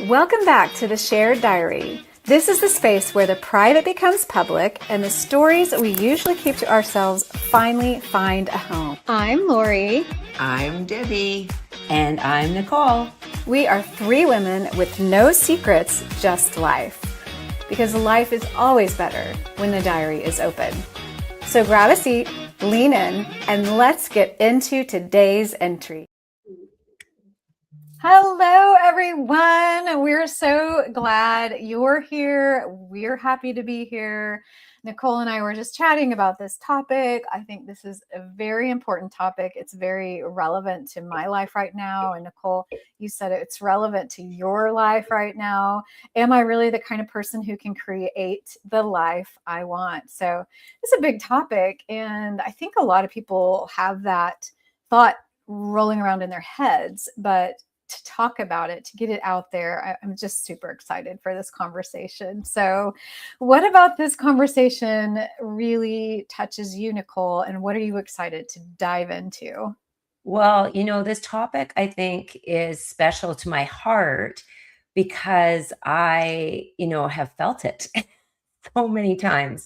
Welcome back to the Shared Diary. This is the space where the private becomes public and the stories we usually keep to ourselves finally find a home. I'm Lori. I'm Debbie. And I'm Nicole. We are three women with no secrets, just life. Because life is always better when the diary is open. So grab a seat, lean in, and let's get into today's entry. Hello, everyone. We're so glad you're here. We're happy to be here. Nicole and I were just chatting about this topic. I think this is a very important topic. It's very relevant to my life right now. And Nicole, you said it's relevant to your life right now. Am I really the kind of person who can create the life I want? So it's a big topic. And I think a lot of people have that thought rolling around in their heads, but to talk about it, to get it out there, I'm just super excited for this conversation. So what about this conversation really touches you, Nicole, and what are you excited to dive into? Well, this topic I think is special to my heart because I, have felt it so many times.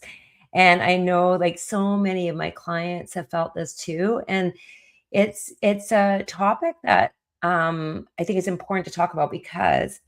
And I know like so many of my clients have felt this too. And it's a topic that I think is important to talk about because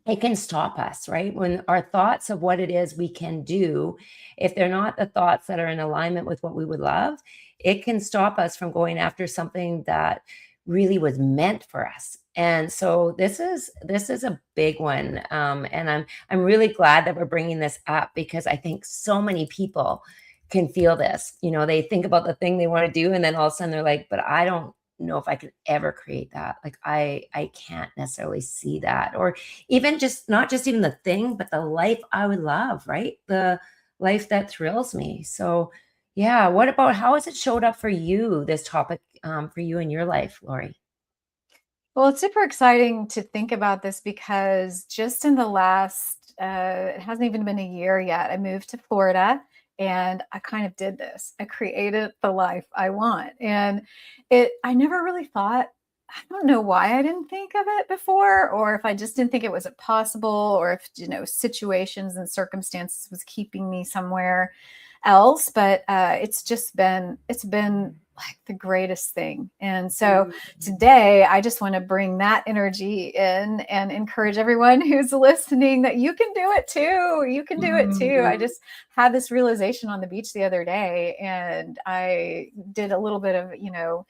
it can stop us, right? When our thoughts of what it is we can do, if they're not the thoughts that are in alignment with what we would love, it can stop us from going after something that really was meant for us. And so this is a big one, and I'm really glad that we're bringing this up because I think so many people can feel this. They think about the thing they want to do, and then all of a sudden they're like, "But I don't know if I could ever create that. Like I can't necessarily see that, or even just not just even the thing, but the life I would love, right? The life that thrills me." So yeah, what about how has it showed up for you, this topic, for you in your life, Lori? Well, it's super exciting to think about this because just in the last, it hasn't even been a year yet, I moved to Florida and I kind of did this. I created the life I want. And I never really thought, I don't know why I didn't think of it before, or if I just didn't think it was possible, or if, situations and circumstances was keeping me somewhere else. But it's been like the greatest thing. And so today, I just want to bring that energy in and encourage everyone who's listening that you can do it too. You can do it too. I just had this realization on the beach the other day, and I did a little bit of,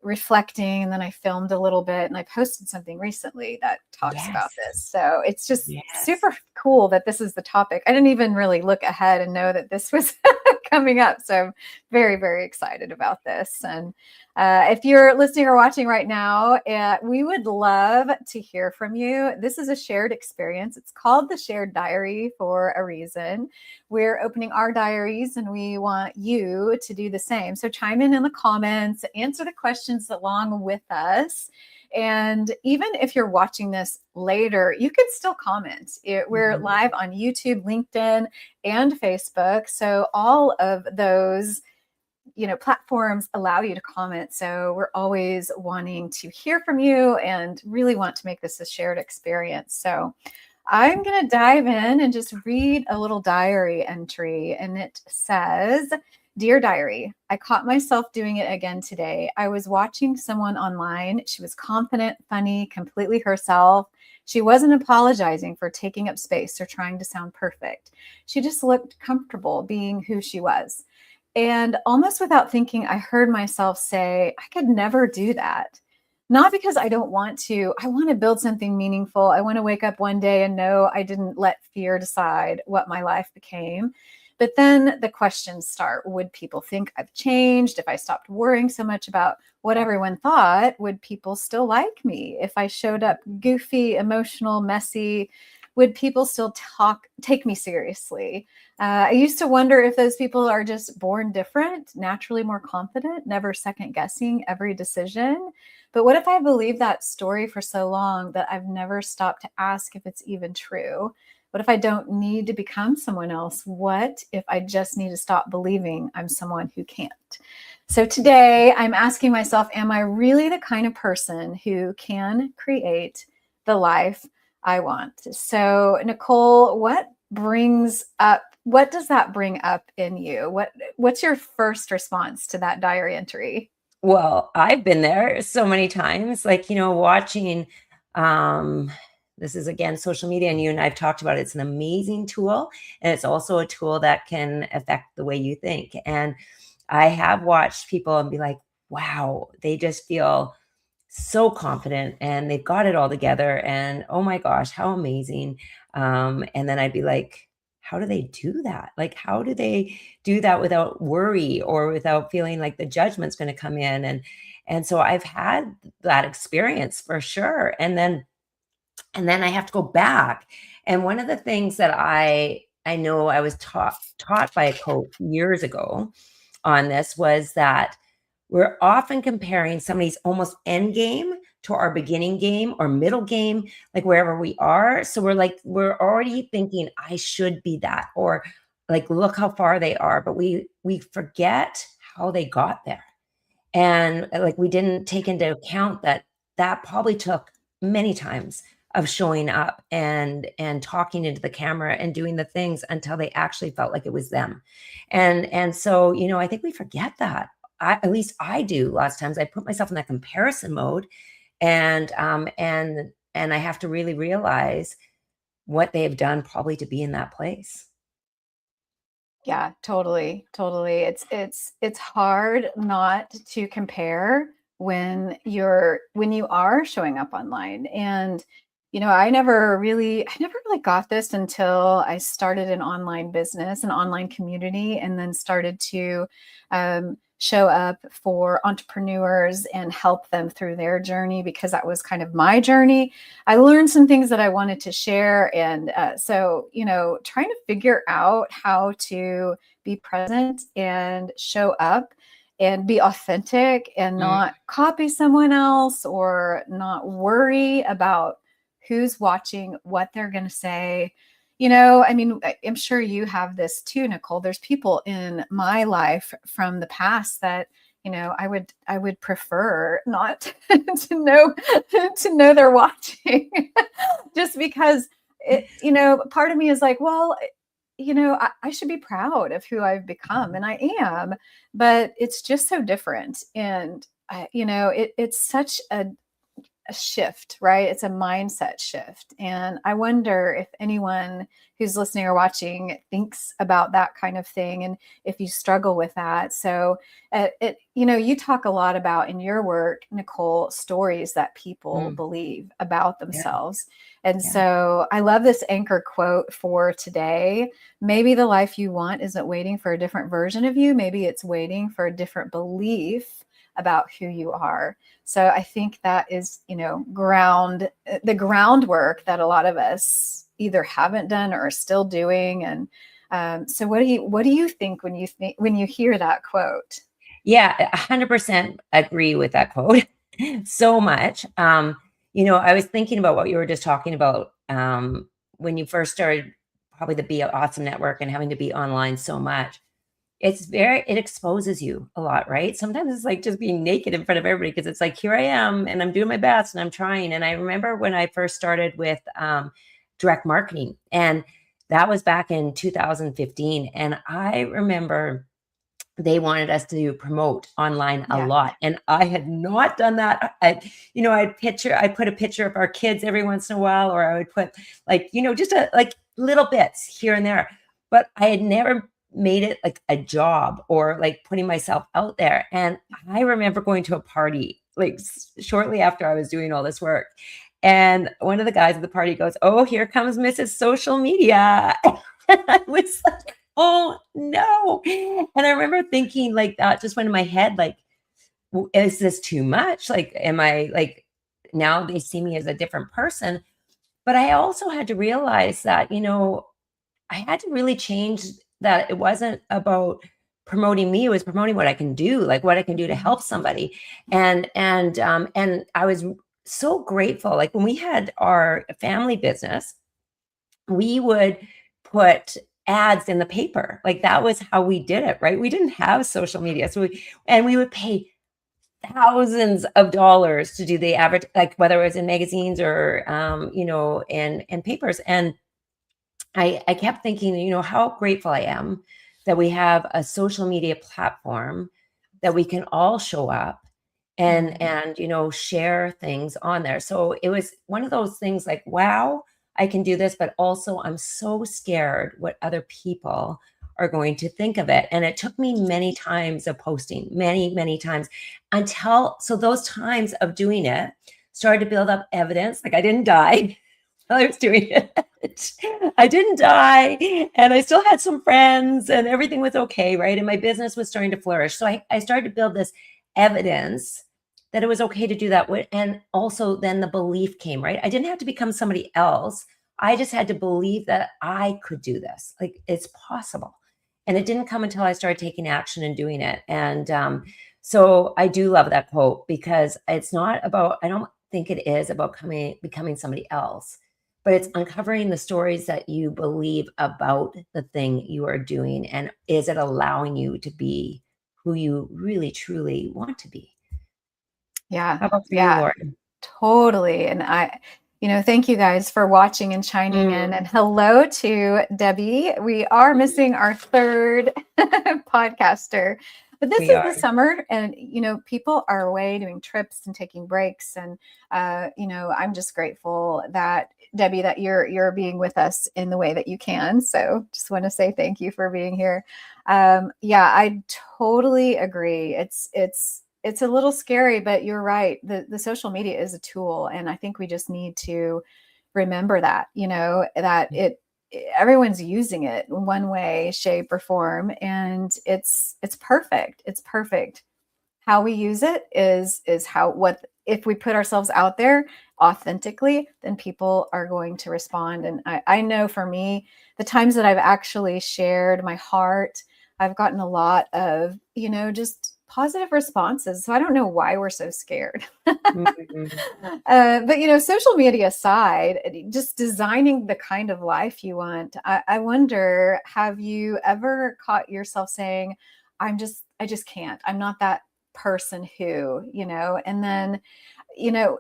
reflecting, and then I filmed a little bit and I posted something recently that talks about Yes. this. So it's just Yes. super cool that this is the topic. I didn't even really look ahead and know that this was coming up. So I'm very, very excited about this. And if you're listening or watching right now, we would love to hear from you. This is a shared experience. It's called the Shared Diary for a reason. We're opening our diaries and we want you to do the same. So chime in the comments, answer the questions along with us. And even if you're watching this later, you can still comment. We're live on YouTube, LinkedIn, and Facebook. So all of those platforms allow you to comment. So we're always wanting to hear from you and really want to make this a shared experience. So I'm going to dive in and just read a little diary entry. And it says, "Dear Diary, I caught myself doing it again today. I was watching someone online. She was confident, funny, completely herself. She wasn't apologizing for taking up space or trying to sound perfect. She just looked comfortable being who she was. And almost without thinking, I heard myself say, I could never do that. Not because I don't want to. I want to build something meaningful. I want to wake up one day and know I didn't let fear decide what my life became. But then the questions start. Would people think I've changed? If I stopped worrying so much about what everyone thought, would people still like me? If I showed up goofy, emotional, messy, would people still take me seriously? I used to wonder if those people are just born different, naturally more confident, never second guessing every decision. But what if I believed that story for so long that I've never stopped to ask if it's even true? What if I don't need to become someone else? What if I just need to stop believing I'm someone who can't? So today I'm asking myself, am I really the kind of person who can create the life I want. So, Nicole, what does that bring up in you? What's your first response to that diary entry? Well, I've been there so many times, like, watching, um, this is again social media, and you and I've talked about it. It's an amazing tool, and it's also a tool that can affect the way you think. And I have watched people and be like, wow, they just feel so confident and they've got it all together. And oh my gosh, how amazing. And then I'd be like, how do they do that? Like, how do they do that without worry or without feeling like the judgment's going to come in? And so I've had that experience for sure. And then I have to go back. And one of the things that I know I was taught by a coach years ago on this was that we're often comparing somebody's almost end game to our beginning game or middle game, like wherever we are. So we're already thinking I should be that, or like look how far they are, but we forget how they got there. And like we didn't take into account that that probably took many times of showing up and talking into the camera and doing the things until they actually felt like it was them. And so, I think we forget that. At least I do. Lots of times I put myself in that comparison mode, and I have to really realize what they have done probably to be in that place. Yeah, totally, totally. It's hard not to compare when you are showing up online. And I never really got this until I started an online business, an online community, and then started to show up for entrepreneurs and help them through their journey, because that was kind of my journey. I learned some things that I wanted to share. And trying to figure out how to be present and show up and be authentic and Mm, not copy someone else or not worry about who's watching, what they're going to say. I mean, I'm sure you have this too, Nicole. There's people in my life from the past that I would prefer not to know they're watching, just because part of me is like, well, I should be proud of who I've become, and I am, but it's just so different. And it's such a shift, right? It's a mindset shift. And I wonder if anyone who's listening or watching thinks about that kind of thing, and if you struggle with that. So, you talk a lot about in your work, Nicole, stories that people mm, believe about yeah, themselves. And yeah. so I love this anchor quote for today. Maybe the life you want isn't waiting for a different version of you. Maybe it's waiting for a different belief about who you are. So I think that is, the groundwork that a lot of us either haven't done or are still doing. And so what do you think when you hear that quote? Yeah, 100% agree with that quote so much. I was thinking about what you were just talking about when you first started probably the Be Awesome Network and having to be online so much. It exposes you a lot, right? Sometimes it's like just being naked in front of everybody because it's like, here I am and I'm doing my best and I'm trying. And I remember when I first started with direct marketing, and that was back in 2015. And I remember they wanted us to promote online a Yeah. lot. And I had not done that. I'd put a picture of our kids every once in a while, or I would put just like little bits here and there. But I had never made it like a job or like putting myself out there. And I remember going to a party like shortly after I was doing all this work. And one of the guys at the party goes, "Oh, here comes Mrs. Social Media." And I was like, oh no. And I remember thinking like that just went in my head, like, is this too much? Like, am I like, now they see me as a different person? But I also had to realize that, I had to really change that. It wasn't about promoting me, it was promoting what I can do, like what I can do to Mhm. help somebody. And I was so grateful. Like when we had our family business, we would put ads in the paper. Like that was how we did it, right? We didn't have social media. And we would pay thousands of dollars to do the average, like whether it was in magazines or, in papers. And I kept thinking, how grateful I am that we have a social media platform that we can all show up and share things on there. So it was one of those things like, wow, I can do this, but also I'm so scared what other people are going to think of it. And it took me many times of posting, many, many times so those times of doing it started to build up evidence. Like I didn't die while I was doing it. I didn't die, and I still had some friends and everything was okay, right? And my business was starting to flourish. So I started to build this evidence that it was okay to do that. And also then the belief came, right? I didn't have to become somebody else. I just had to believe that I could do this. Like it's possible. And it didn't come until I started taking action and doing it. And so I do love that quote because it's not about, I don't think it is about becoming somebody else, but it's uncovering the stories that you believe about the thing you are doing. And is it allowing you to be who you really, truly want to be? Yeah. How about for you, Yeah. Lauren? Totally. And thank you guys for watching and chiming in. And hello to Debbie. We are missing our third podcaster, but this We is are. the summer and, people are away doing trips and taking breaks. And, I'm just grateful that Debbie, that you're being with us in the way that you can. So just want to say thank you for being here. Yeah, I totally agree. It's a little scary, but you're right. The social media is a tool. And I think we just need to remember that, that everyone's using it in one way, shape, or form. And it's perfect. It's perfect. How we use it is if we put ourselves out there authentically, then people are going to respond. And I know for me, the times that I've actually shared my heart, I've gotten a lot of, just positive responses. So I don't know why we're so scared. But social media aside, just designing the kind of life you want. I wonder, have you ever caught yourself saying, I just can't. I'm not that person who, and then,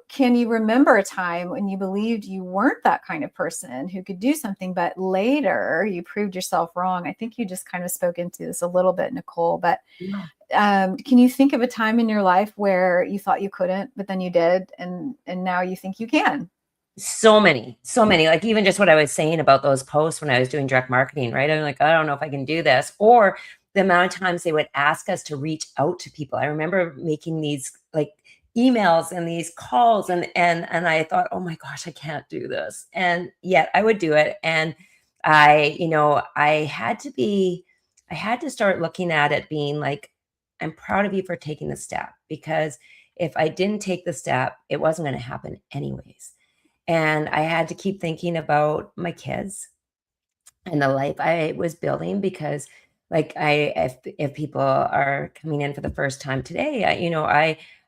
can you remember a time when you believed you weren't that kind of person who could do something, but later you proved yourself wrong? I think you just kind of spoke into this a little bit, Nicole, but can you think of a time in your life where you thought you couldn't, but then you did, and now you think you can? So many, like even just what I was saying about those posts when I was doing direct marketing, right? I'm like, I don't know if I can do this. Or the amount of times they would ask us to reach out to people. I remember making these like emails and these calls and I thought, oh my gosh, I can't do this. And yet I would do it. And I had to start looking at it being like, I'm proud of you for taking the step, because if I didn't take the step, it wasn't going to happen anyways. And I had to keep thinking about my kids and the life I was building, because like if people are coming in for the first time today,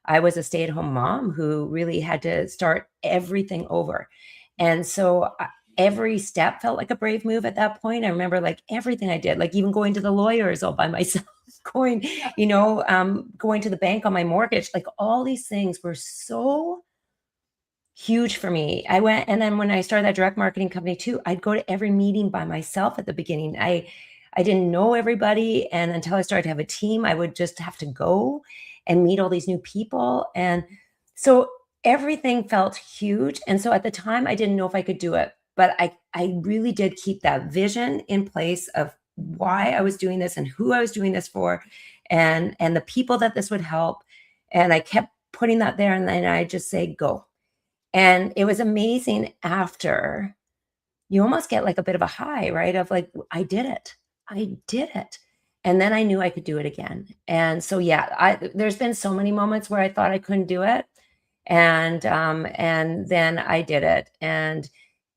I was a stay-at-home mom who really had to start everything over. And so every step felt like a brave move at that point. I remember like everything I did, like even going to the lawyers all by myself, going to the bank on my mortgage, like all these things were so huge for me. I went, and then when I started that direct marketing company too, I'd go to every meeting by myself at the beginning. I didn't know everybody, and until I started to have a team, I would just have to go and meet all these new people. And so everything felt huge. And so at the time, I didn't know if I could do it, but I really did keep that vision in place of why I was doing this and who I was doing this for, and the people that this would help. And I kept putting that there, and then I just say, go. And it was amazing. After, you almost get like a bit of a high, right? Of like, I did it. I did it. And then I knew I could do it again. And so, yeah, there's been so many moments where I thought I couldn't do it. And then I did it. And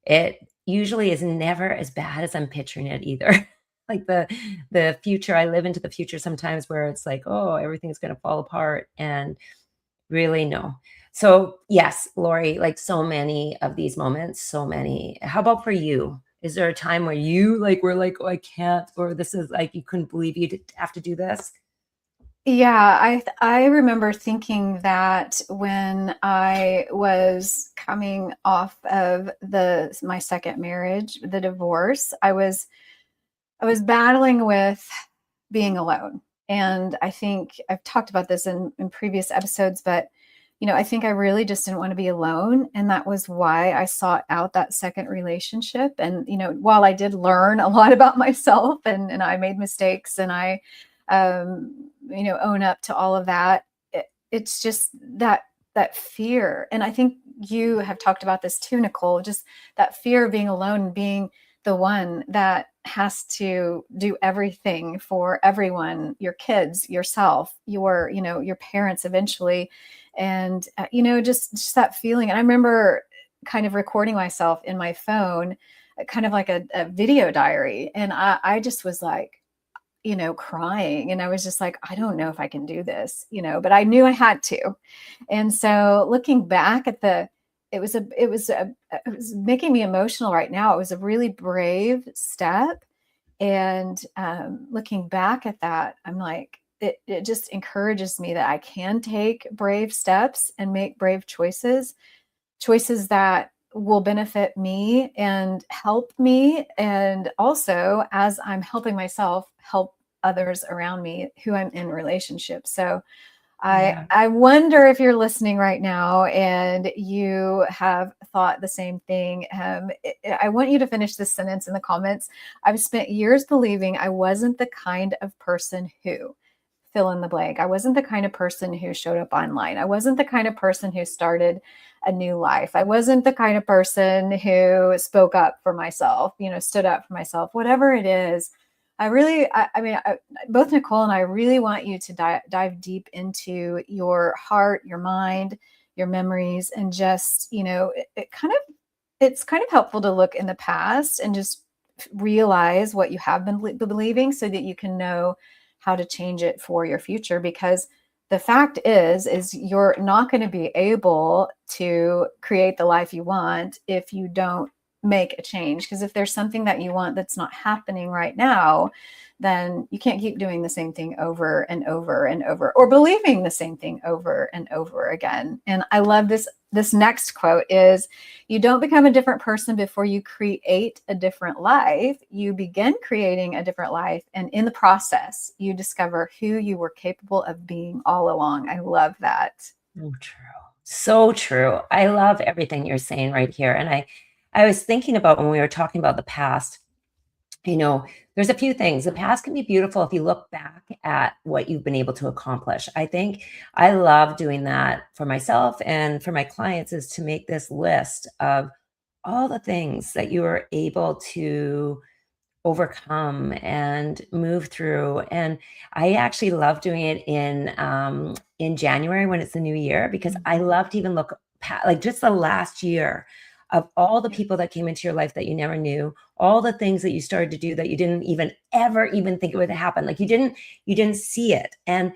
it usually is never as bad as I'm picturing it either. Like the future, I live into the future sometimes where it's like, oh, everything's going to fall apart. And really, no. So yes, Lori, like so many of these moments, so many. How about for you? Is there a time where you like were like, oh, I can't, or this is like you couldn't believe you'd have to do this? Yeah, I remember thinking that when I was coming off of the my second marriage, the divorce, I was battling with being alone. And I think I've talked about this in previous episodes, but I think I really just didn't want to be alone. And that was why I sought out that second relationship. And, while I did learn a lot about myself and I made mistakes and I, own up to all of that, it's just that fear. And I think you have talked about this too, Nicole, just that fear of being alone and being the one that has to do everything for everyone, your kids, yourself, your parents eventually. And just that feeling. And I remember kind of recording myself in my phone, kind of like a video diary. And I just was like, crying. And I was just like, I don't know if I can do this, but I knew I had to. And so looking back at it was making me emotional right now. It was a really brave step. And looking back at that, I'm like, it just encourages me that I can take brave steps and make brave choices that will benefit me and help me. And also, as I'm helping myself, help others around me who I'm in relationships. So I Yeah. I wonder if you're listening right now and you have thought the same thing. I want you to finish this sentence in the comments. I've spent years believing I wasn't the kind of person who fill in the blank. I wasn't the kind of person who showed up online. I wasn't the kind of person who started a new life. I wasn't the kind of person who spoke up for myself, stood up for myself, whatever it is. Both Nicole and I really want you to dive deep into your heart, your mind, your memories, and just, it's kind of helpful to look in the past and just realize what you have been believing so that you can know how to change it for your future. Because the fact is you're not going to be able to create the life you want if you don't make a change. Because if there's something that you want that's not happening right now, then you can't keep doing the same thing over and over and over, or believing the same thing over and over again. And I love this next quote is, you don't become a different person before you create a different life. You begin creating a different life, and in the process you discover who you were capable of being all along. I love that. So true. So true. I love everything you're saying right here. And I was thinking about when we were talking about the past, there's a few things. The past can be beautiful if you look back at what you've been able to accomplish. I think I love doing that for myself and for my clients, is to make this list of all the things that you were able to overcome and move through. And I actually love doing it in January when it's the new year, because I love to even look like just the last year of all the people that came into your life that you never knew, all the things that you started to do that you didn't even think it would happen. Like you didn't see it. And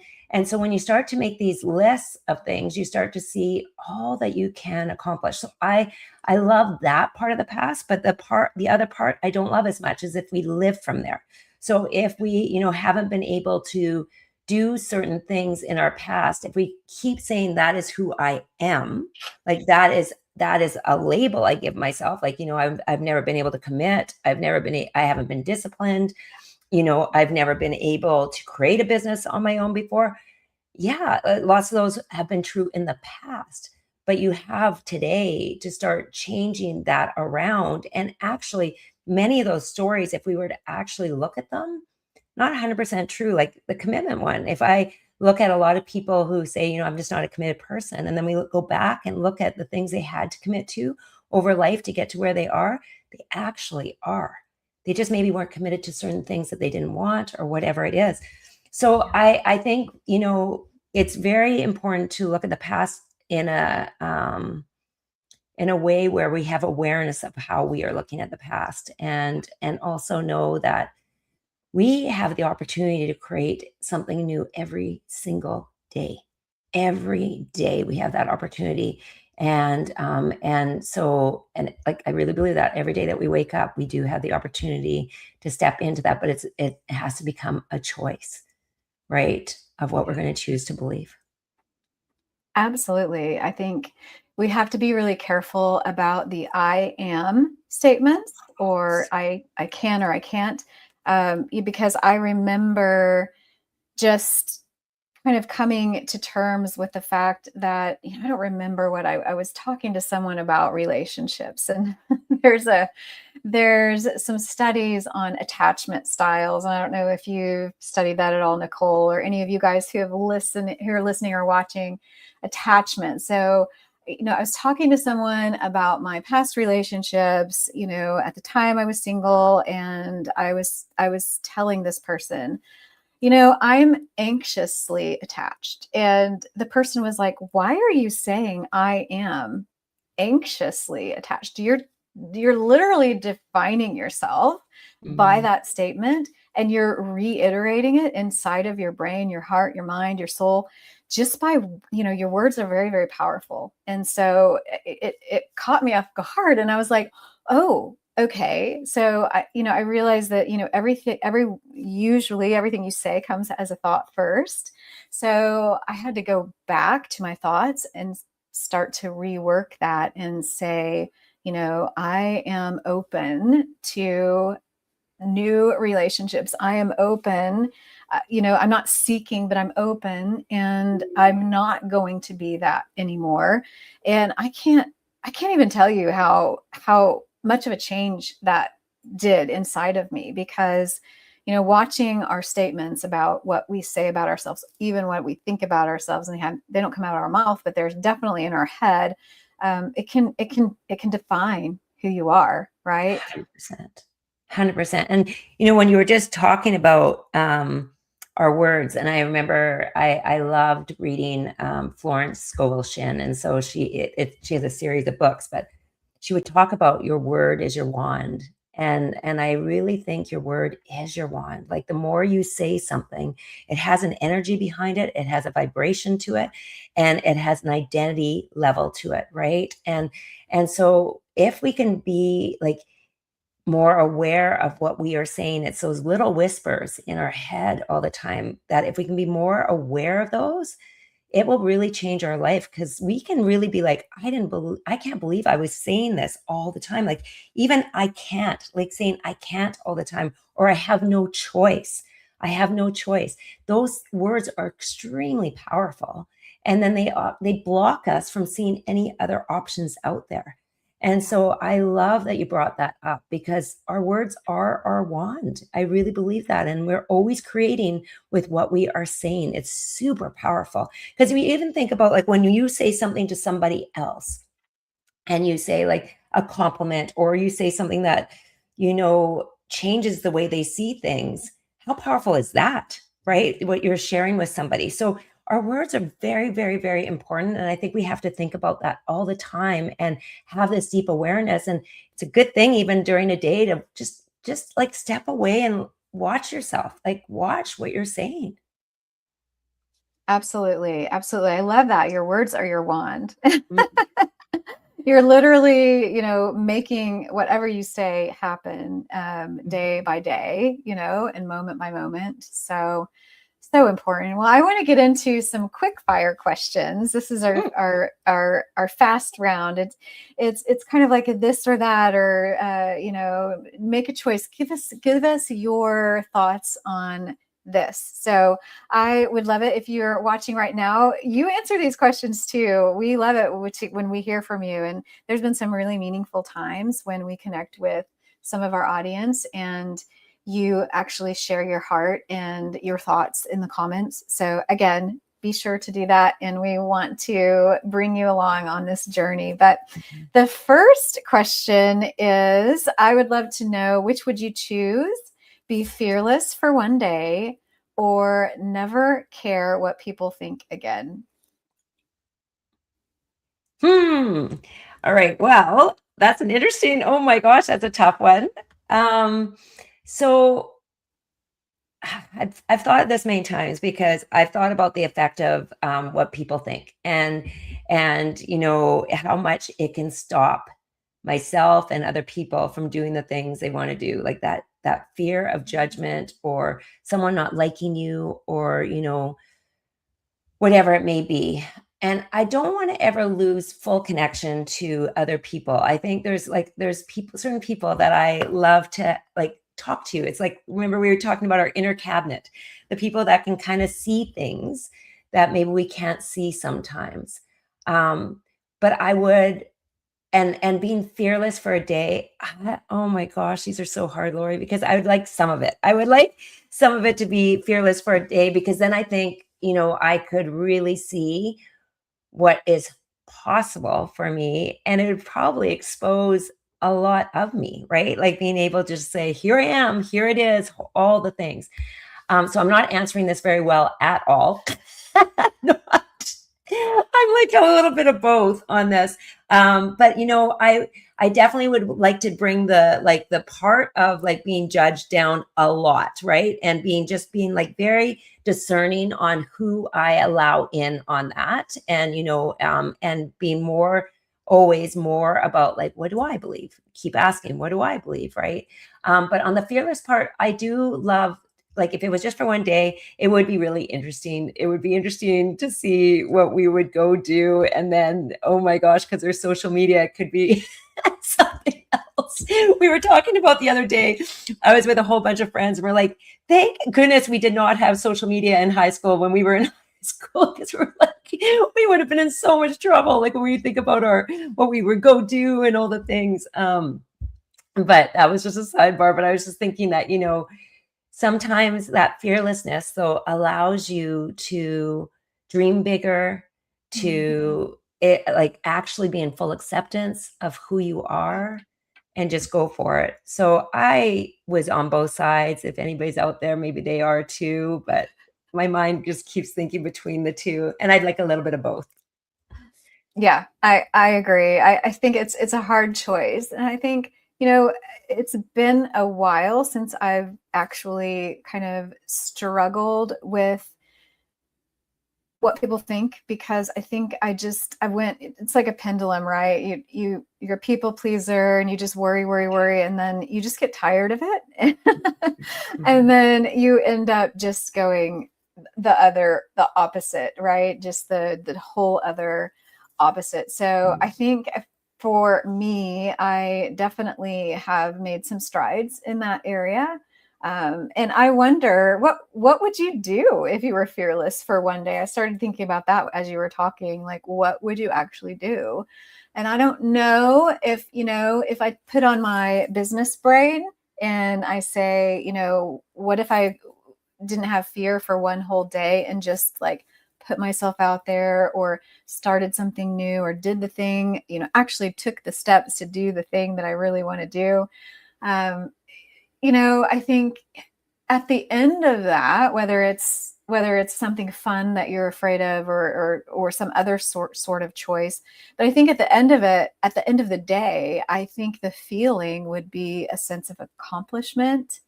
so when you start to make these lists of things, you start to see all that you can accomplish. So I love that part of the past, but the other part I don't love as much, is if we live from there. So if we, haven't been able to do certain things in our past, if we keep saying that is who I am, like that is a label I give myself. Like, I've never been able to commit. I haven't been disciplined. I've never been able to create a business on my own before. Yeah, lots of those have been true in the past, but you have today to start changing that around. And actually, many of those stories, if we were to actually look at them, not 100% true. Like the commitment one, if I look at a lot of people who say, I'm just not a committed person, and then we go back and look at the things they had to commit to over life to get to where they are, they actually are. They just maybe weren't committed to certain things that they didn't want, or whatever it is. So I think, it's very important to look at the past in a way where we have awareness of how we are looking at the past, and also know that we have the opportunity to create something new every single day. Every day we have that opportunity. And like, I really believe that every day that we wake up, we do have the opportunity to step into that, but it has to become a choice, right, of what we're going to choose to believe. Absolutely. I think we have to be really careful about the I am statements, or I can or I can't. Because I remember just kind of coming to terms with the fact that, I don't remember what I was talking to someone about relationships, and there's a there's some studies on attachment styles. And I don't know if you've studied that at all, Nicole, or any of you guys who are listening or watching attachment. So, I was talking to someone about my past relationships. At the time I was single, and I was telling this person, I'm anxiously attached. And the person was like, "Why are you saying I am anxiously attached? You're literally defining yourself by Mm, that statement, and you're reiterating it inside of your brain, your heart, your mind, your soul, just by, your words are very, very powerful." And so it caught me off guard, and I was like, "Oh, okay." So I realized that, usually everything you say comes as a thought first. So I had to go back to my thoughts and start to rework that and say, I am open to new relationships. I am open. I'm not seeking, but I'm open, and I'm not going to be that anymore. And I can't even tell you how much of a change that did inside of me, because watching our statements about what we say about ourselves, even what we think about ourselves, and they don't come out of our mouth, but there's definitely in our head. It can define who you are, right? 100%. 100%. And, when you were just talking about our words, and I remember I loved reading Florence Scovel Shinn. And so she has a series of books, but she would talk about your word is your wand. And I really think your word is your wand. Like, the more you say something, it has an energy behind it, it has a vibration to it, and it has an identity level to it, right? And so if we can be like more aware of what we are saying, it's those little whispers in our head all the time, that if we can be more aware of those, it will really change our life, because we can really be like, I can't believe I was saying this all the time. Like, even I can't, like saying I can't all the time, or I have no choice. I have no choice. Those words are extremely powerful. And then they block us from seeing any other options out there. And so I love that you brought that up, because our words are our wand. I really believe that. And we're always creating with what we are saying. It's super powerful. Because we even think about, like, when you say something to somebody else, and you say like a compliment, or you say something that, changes the way they see things, how powerful is that, right? What you're sharing with somebody. So our words are very, very, very important. And I think we have to think about that all the time and have this deep awareness. And it's a good thing, even during a day, to just like step away and watch yourself, like watch what you're saying. Absolutely. Absolutely. I love that. Your words are your wand. Mm, You're literally, making whatever you say happen, day by day, and moment by moment. So important. Well, I want to get into some quick fire questions. This is our mm, our fast round. It's kind of like a this or that, or make a choice. Give us your thoughts on this. So I would love it if you're watching right now, you answer these questions too. We love it when we hear from you. And there's been some really meaningful times when we connect with some of our audience, and you actually share your heart and your thoughts in the comments. So again, be sure to do that. And we want to bring you along on this journey. But mhm. the first question is, I would love to know, which would you choose? Be fearless for one day, or never care what people think again? Hmm. All right. Well, that's an interesting, oh my gosh, that's a tough one. So I've thought of this many times, because I've thought about the effect of what people think, and how much it can stop myself and other people from doing the things they want to do, like that fear of judgment or someone not liking you, or whatever it may be. And I don't want to ever lose full connection to other people. I think there's people, certain people that I love to like talk to. It's like, remember we were talking about our inner cabinet, the people that can kind of see things that maybe we can't see sometimes. But I would, and being fearless for a day, oh my gosh, these are so hard, Lori, because I would like some of it. I would like some of it to be fearless for a day, because then I think, I could really see what is possible for me, and it would probably expose a lot of me, right? Like being able to just say, here I am, here it is, all the things. So I'm not answering this very well at all. Not. I'm like a little bit of both on this. But I definitely would like to bring the part of like being judged down a lot, right? And being like very discerning on who I allow in on that. And and being always more about like, what do I believe? Keep asking, what do I believe, right? But on the fearless part, I do love, like, if it was just for one day, it would be really interesting. It would be interesting to see what we would go do. And then, oh my gosh, because there's social media, it could be something else. We were talking about the other day, I was with a whole bunch of friends, and we're like, thank goodness we did not have social media in high school when we were in high school, because we're like, we would have been in so much trouble. Like when we think about what we would go do and all the things. But that was just a sidebar. But I was just thinking that, sometimes that fearlessness though allows you to dream bigger, to it, like actually be in full acceptance of who you are and just go for it. So I was on both sides. If anybody's out there, maybe they are too, but my mind just keeps thinking between the two, and I'd like a little bit of both. Yeah, I agree. I think it's a hard choice. And I think, it's been a while since I've actually kind of struggled with what people think, because I think I went, it's like a pendulum, right? You're a people pleaser and you just worry, worry, worry, and then you just get tired of it. And then you end up just going the opposite, right? Just the whole other opposite. So I think for me, I definitely have made some strides in that area. And I wonder, what would you do if you were fearless for one day? I started thinking about that as you were talking, like, what would you actually do? And I don't know if I put on my business brain and I say, what if I didn't have fear for one whole day and just like put myself out there, or started something new, or did the thing, actually took the steps to do the thing that I really want to do. Um, I think at the end of that, whether it's something fun that you're afraid of, or some other sort of choice, but I think at the end of it, at the end of the day, I think the feeling would be a sense of accomplishment,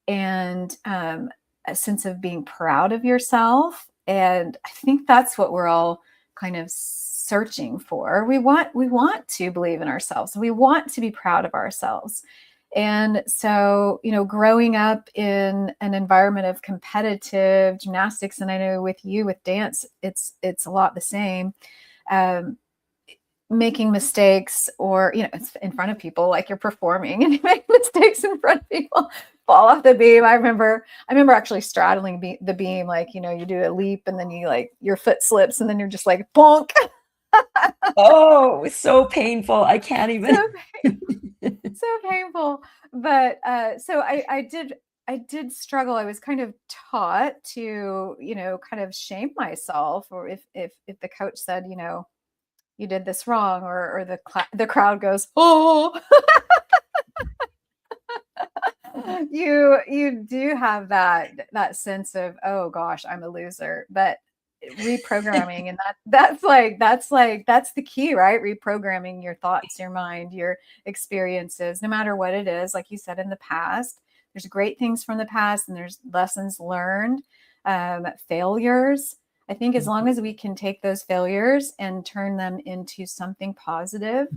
and a sense of being proud of yourself. And I think that's what we're all kind of searching for. We want to believe in ourselves. We want to be proud of ourselves. And so, growing up in an environment of competitive gymnastics, and I know with you with dance, it's a lot the same. Um, Making mistakes, or it's in front of people, like you're performing and you make mistakes in front of people, fall off the beam. I remember actually straddling the beam, like you do a leap and then you like your foot slips and then you're just like bonk. Oh, it's so painful. I can't even. So, so painful. But so I did struggle. I was kind of taught to kind of shame myself, or if the coach said, you did this wrong, or the crowd goes, oh. You do have that sense of, oh gosh, I'm a loser. But reprogramming, and that's the key, right? Reprogramming your thoughts, your mind, your experiences, no matter what it is. Like you said, in the past, there's great things from the past, and there's lessons learned, failures. I think as long as we can take those failures and turn them into something positive,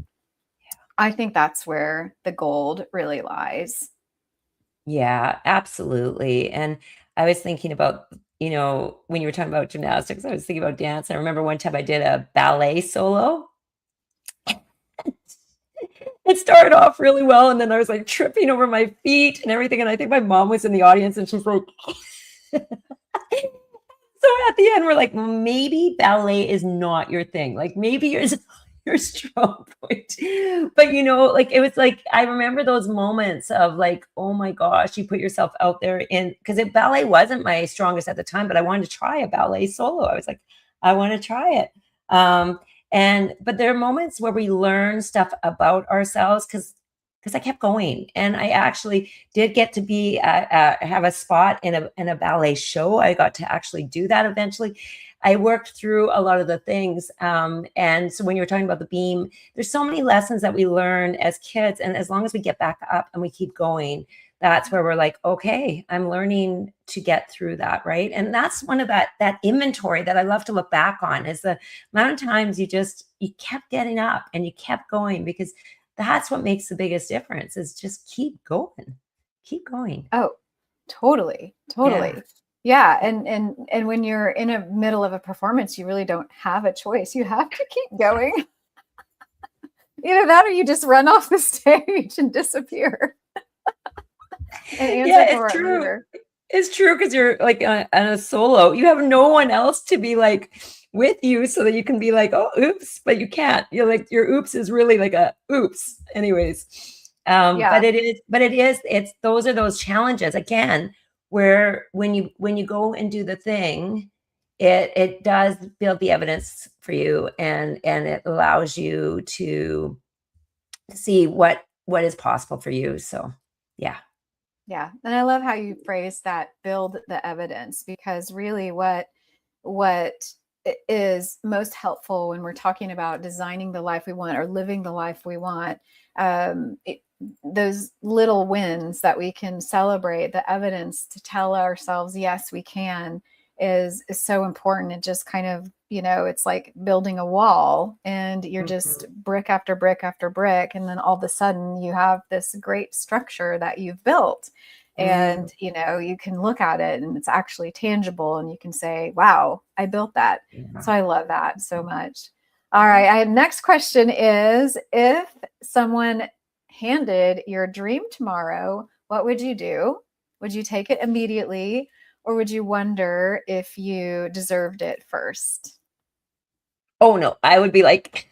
I think that's where the gold really lies. Yeah, absolutely. And I was thinking about, when you were talking about gymnastics, I was thinking about dance. I remember one time I did a ballet solo. It started off really well, and then I was like tripping over my feet and everything. And I think my mom was in the audience, and she's like, so at the end, we're like, "Well, maybe ballet is not your thing. Like maybe your strong point." But like it was like I remember those moments of like, oh my gosh, you put yourself out there in because ballet wasn't my strongest at the time, but I wanted to try a ballet solo. I was like, I want to try it. Um, but there are moments where we learn stuff about ourselves because I kept going, and I actually did get to be have a spot in a ballet show. I got to actually do that eventually. I worked through a lot of the things, and so when you were talking about the beam, there's so many lessons that we learn as kids, and as long as we get back up and we keep going, that's where we're like, okay, I'm learning to get through that, right? And that's one of that inventory that I love to look back on is the amount of times you kept getting up and you kept going because that's what makes the biggest difference is just keep going. Keep going. Oh, totally, Yeah. totally. Yeah, and when you're in a middle of a performance, you really don't have a choice. You have to keep going. Either that or you just run off the stage and disappear and answer Yeah, for it's it true. later. It's true because you're like on a solo. You have no one else to be like with you so that you can be like, oh, oops, but you can't. You're like your oops is really like a oops. Anyways. Yeah. It's those are those challenges again where when you go and do the thing, it does build the evidence for you and it allows you to see what is possible for you. So yeah. Yeah. And I love how you phrase that build the evidence because really what is most helpful when we're talking about designing the life we want or living the life we want, those little wins that we can celebrate, the evidence to tell ourselves, yes, we can, is so important. It just kind of, it's like building a wall and you're just Mhm. brick after brick after brick. And then all of a sudden you have this great structure that you've built. Mm, And you can look at it and it's actually tangible and you can say, wow, I built that. yeah. So I love that so much. All right, next question is, if someone handed your dream tomorrow, what would you do? Would you take it immediately or would you wonder if you deserved it first? Oh no, I would be like,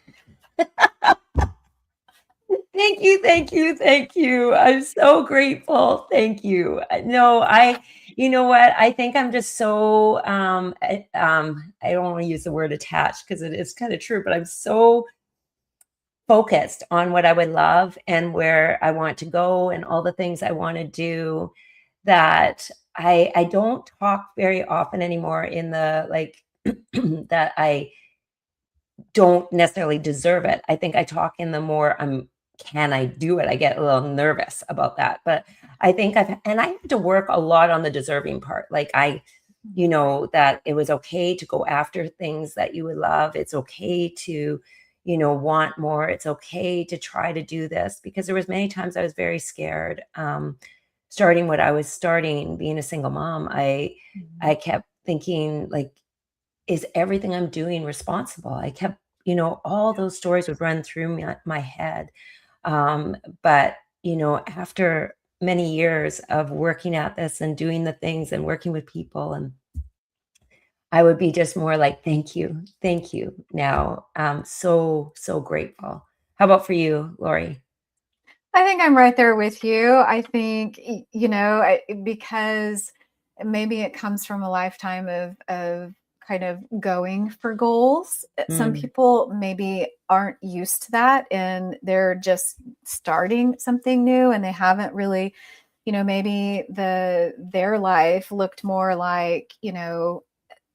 thank you, thank you, thank you. I'm so grateful. Thank you. No, you know what? I think I'm just so, I don't want to use the word attached because it is kind of true, but I'm so focused on what I would love and where I want to go and all the things I want to do that I don't talk very often anymore in the like that I don't necessarily deserve it. I think I talk in the more can I do it? I get a little nervous about that. But I think I had to work a lot on the deserving part. Like that it was okay to go after things that you would love. It's okay to, want more. It's okay to try to do this because there was many times I was very scared. Starting what I was starting, being a single mom, I Mhm. kept thinking like, is everything I'm doing responsible? I kept, all those stories would run through my head. But, after many years of working at this and doing the things and working with people, and I would be just more like, thank you. Now, so, so grateful. How about for you, Lori? I think I'm right there with you. I think, because maybe it comes from a lifetime of kind of going for goals. Some Mm, people maybe aren't used to that and they're just starting something new and they haven't really, maybe their life looked more like,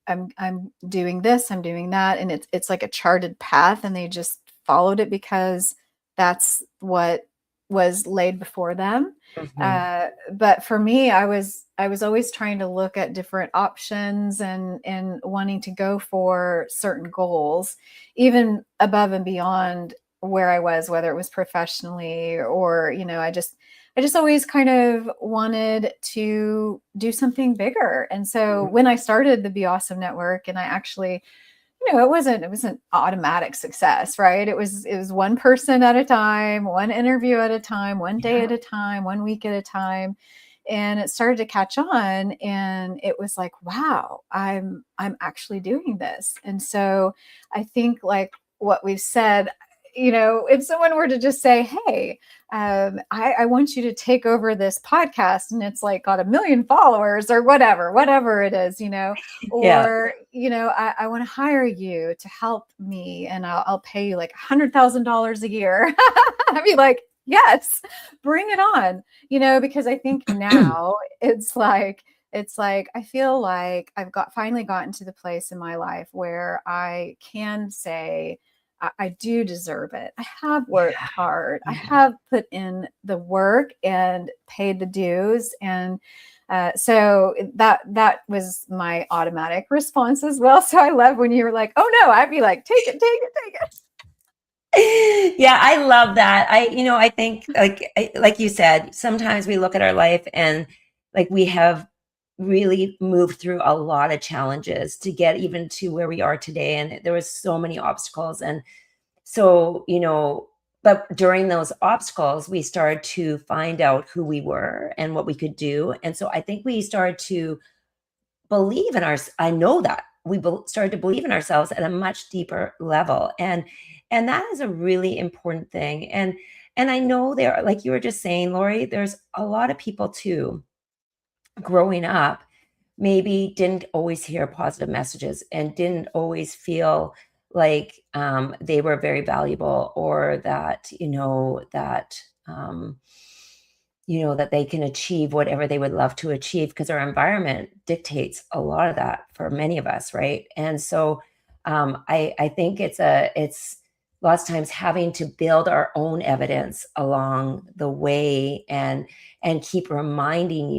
I'm doing this, I'm doing that, and it's like a charted path, and they just followed it because that's what was laid before them. mhm. But for me, I was always trying to look at different options and wanting to go for certain goals, even above and beyond. where I was, whether it was professionally or, I just always kind of wanted to do something bigger. And so when I started the Be Awesome Network, and I actually, it wasn't automatic success, right? It was one person at a time, one interview at a time, one day at a time, one week at a time. And it started to catch on, and it was like, wow, I'm actually doing this. And so I think, like what we've said, if someone were to just say, hey, I want you to take over this podcast, and it's like got 1 million followers or whatever it is, Yeah. or, I want to hire you to help me, and I'll pay you like $100,000 a year. I'd be like, yes, bring it on, because I think now it's like I feel like I've finally gotten to the place in my life where I can say, I do deserve it. I have worked hard. I have put in the work and paid the dues. And so that was my automatic response as well. So I love when you were like, oh no, I'd be like, take it, take it, take it. Yeah, I love that. I think like you said, sometimes we look at our life and like we have really moved through a lot of challenges to get even to where we are today. And there was so many obstacles. And so, but during those obstacles, we started to find out who we were and what we could do. And so I think we started to believe in I know that started to believe in ourselves at a much deeper level. And that is a really important thing. And I know there are, like you were just saying, Lori, there's a lot of people too growing up maybe didn't always hear positive messages and didn't always feel like they were very valuable, or that that they can achieve whatever they would love to achieve, because our environment dictates a lot of that for many of us, right? And so I think it's lots of times having to build our own evidence along the way, and keep reminding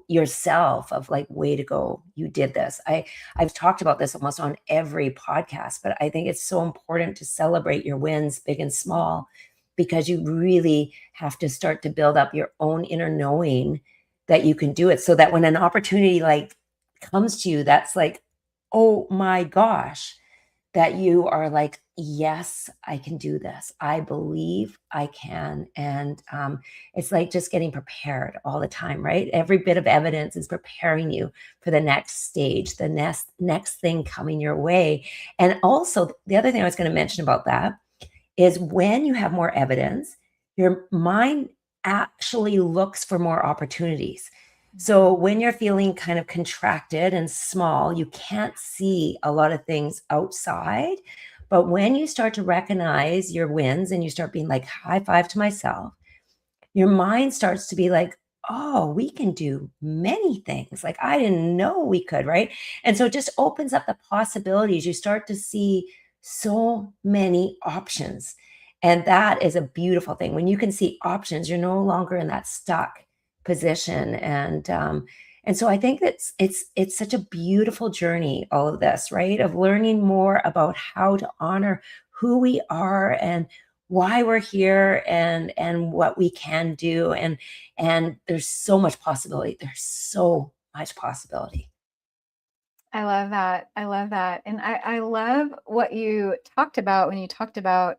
yourself of like, way to go, you did this. I've talked about this almost on every podcast, but I think it's so important to celebrate your wins, big and small, because you really have to start to build up your own inner knowing that you can do it, so that when an opportunity like comes to you, that's like, oh my gosh, that you are like, yes, I can do this. I believe I can. And it's like just getting prepared all the time, right? Every bit of evidence is preparing you for the next stage, the next thing coming your way. And also, the other thing I was going to mention about that is, when you have more evidence, your mind actually looks for more opportunities. So when you're feeling kind of contracted and small, you can't see a lot of things outside. But when you start to recognize your wins and you start being like, high five to myself, your mind starts to be like, oh, we can do many things. Like, I didn't know we could, right? And so it just opens up the possibilities. You start to see so many options. And that is a beautiful thing. When you can see options, you're no longer in that stuck position. And so I think it's such a beautiful journey, all of this, right? Of learning more about how to honor who we are and why we're here, and what we can do. And there's so much possibility. There's so much possibility. I love that. I love that. And I love what you talked about when you talked about,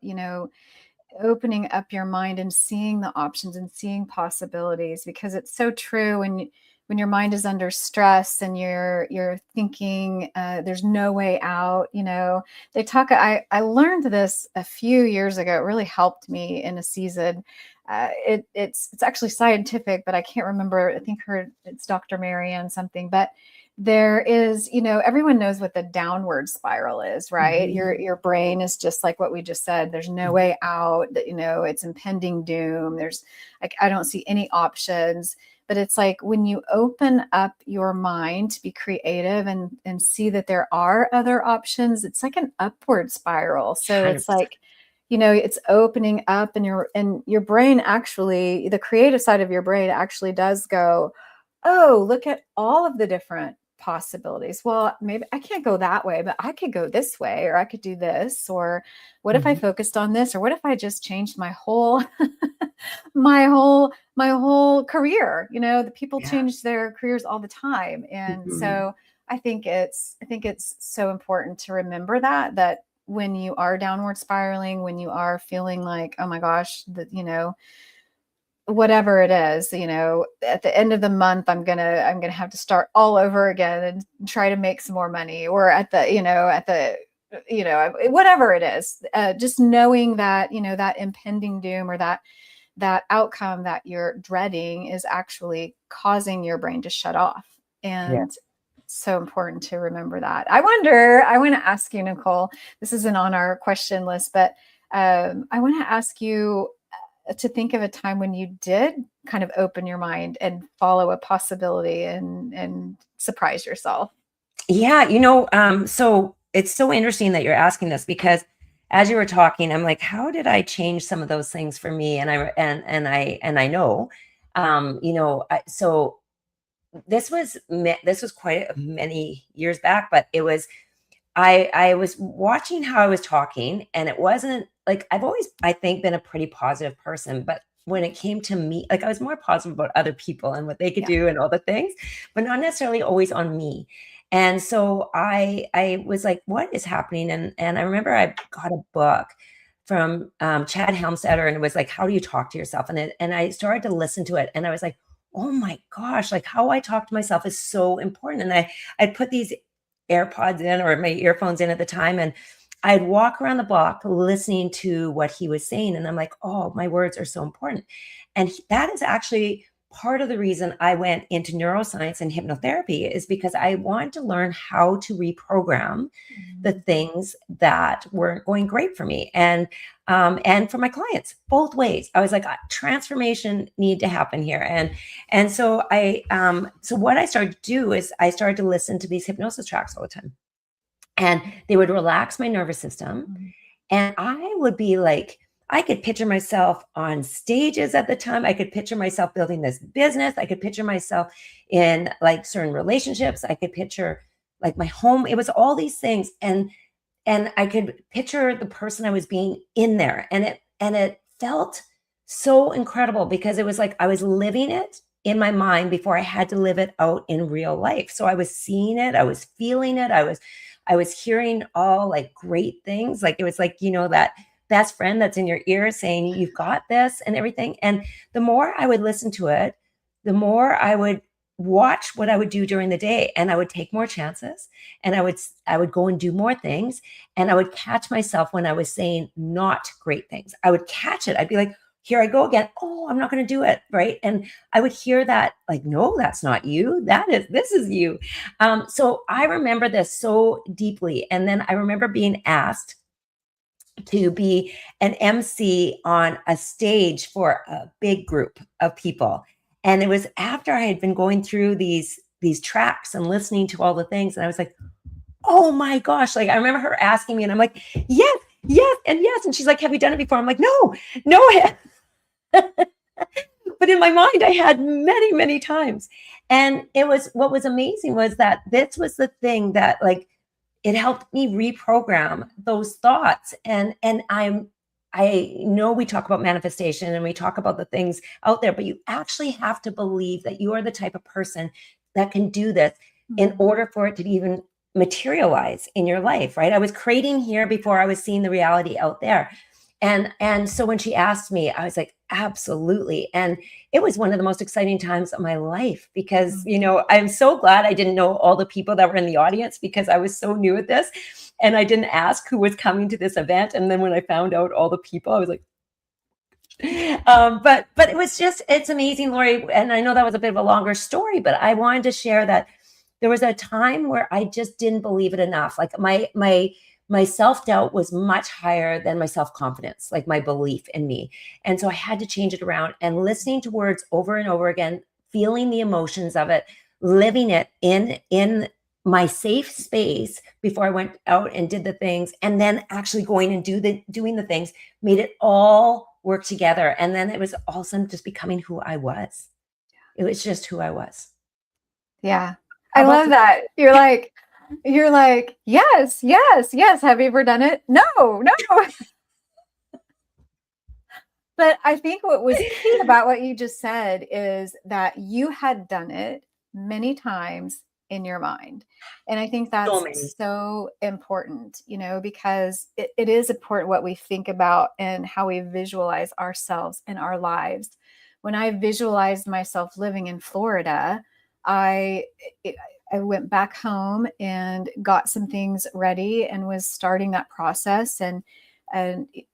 opening up your mind and seeing the options and seeing possibilities, because it's so true. When your mind is under stress and you're thinking there's no way out, they talk. I learned this a few years ago. It really helped me in a season. It's actually scientific, but I can't remember. I think it's Dr. Marianne something, but there is, everyone knows what the downward spiral is, right? Mm-hmm. Your brain is just like what we just said. There's no way out. That it's impending doom. There's like, I don't see any options. But it's like, when you open up your mind to be creative and see that there are other options, it's like an upward spiral. So it's 100%. like, it's opening up, and your brain, actually, the creative side of your brain actually does go, oh, look at all of the different possibilities. Well, maybe I can't go that way, but I could go this way, or I could do this, or what if I focused on this, or what if I just changed my whole my whole career? The people Yeah. change their careers all the time. And Mhm. so I think it's so important to remember that when you are downward spiraling, when you are feeling like, oh my gosh, whatever it is, at the end of the month, I'm gonna have to start all over again and try to make some more money, or whatever it is, just knowing that, that impending doom, or that outcome that you're dreading is actually causing your brain to shut off. Yeah. And so important to remember that. I want to ask you, Nicole, this isn't on our question list, but I want to ask you to think of a time when you did kind of open your mind and follow a possibility and surprise yourself. Yeah, so it's so interesting that you're asking this because as you were talking, I'm like, how did I change some of those things for me? And I know, so this was quite many years back, but it was I was watching how I was talking, and it wasn't like I've always, I think, been a pretty positive person, but when it came to me, like I was more positive about other people and what they could Yeah. do and all the things, but not necessarily always on me. And so I was like, what is happening? And I remember I got a book from Chad Helmstetter, and it was like, how do you talk to yourself? And I started to listen to it, and I was like, oh my gosh, like how I talk to myself is so important. And I'd put these AirPods in or my earphones in at the time. And I'd walk around the block listening to what he was saying. And I'm like, oh, my words are so important. And that is actually part of the reason I went into neuroscience and hypnotherapy, is because I wanted to learn how to reprogram the Mhm. things that weren't going great for me. And for my clients, both ways. I was like, transformation need to happen here. And so so what I started to do is I started to listen to these hypnosis tracks all the time. And they would relax my nervous system. Mhm. And I would be like, I could picture myself on stages at the time. I could picture myself building this business. I could picture myself in like certain relationships. I could picture like my home. It was all these things. And I could picture the person I was being in there. And it felt so incredible because it was like I was living it in my mind before I had to live it out in real life. So I was seeing it, I was feeling it, I was hearing all like great things. Like it was like, that best friend that's in your ear saying, you've got this and everything. And the more I would listen to it, the more I would watch what I would do during the day. And I would take more chances, and I would go and do more things. And I would catch myself when I was saying not great things. I would catch it. I'd be like, here I go again. Oh, I'm not going to do it. Right. And I would hear that like, no, that's not you. This is you. So I remember this so deeply. And then I remember being asked to be an MC on a stage for a big group of people. And it was after I had been going through these tracks and listening to all the things. And I was like, oh my gosh. Like I remember her asking me, and I'm like, yes, yes, and yes. And she's like, have you done it before? I'm like, no, no. But in my mind, I had many, many times. And what was amazing was that this was the thing that like it helped me reprogram those thoughts. And I know we talk about manifestation and we talk about the things out there, but you actually have to believe that you are the type of person that can do this in Mhm. order for it to even materialize in your life, right? I was creating here before I was seeing the reality out there. And so when she asked me, I was like, absolutely. And it was one of the most exciting times of my life because, Mhm. I'm so glad I didn't know all the people that were in the audience because I was so new at this and I didn't ask who was coming to this event. And then when I found out all the people, I was like, but it's amazing, Lori. And I know that was a bit of a longer story, but I wanted to share that there was a time where I just didn't believe it enough. Like my self-doubt was much higher than my self-confidence, like my belief in me. And so I had to change it around, and listening to words over and over again, feeling the emotions of it, living it in my safe space before I went out and did the things, and then actually going and doing the things made it all work together. And then it was all of a sudden just becoming who I was. It was just who I was. Yeah. I How about love that. You're like, yes, yes, yes. Have you ever done it? No, no. But I think what was key about what you just said is that you had done it many times in your mind. And I think so that's many? so important, because it is important what we think about and how we visualize ourselves in our lives. When I visualized myself living in Florida, I it, I went back home and got some things ready and was starting that process, and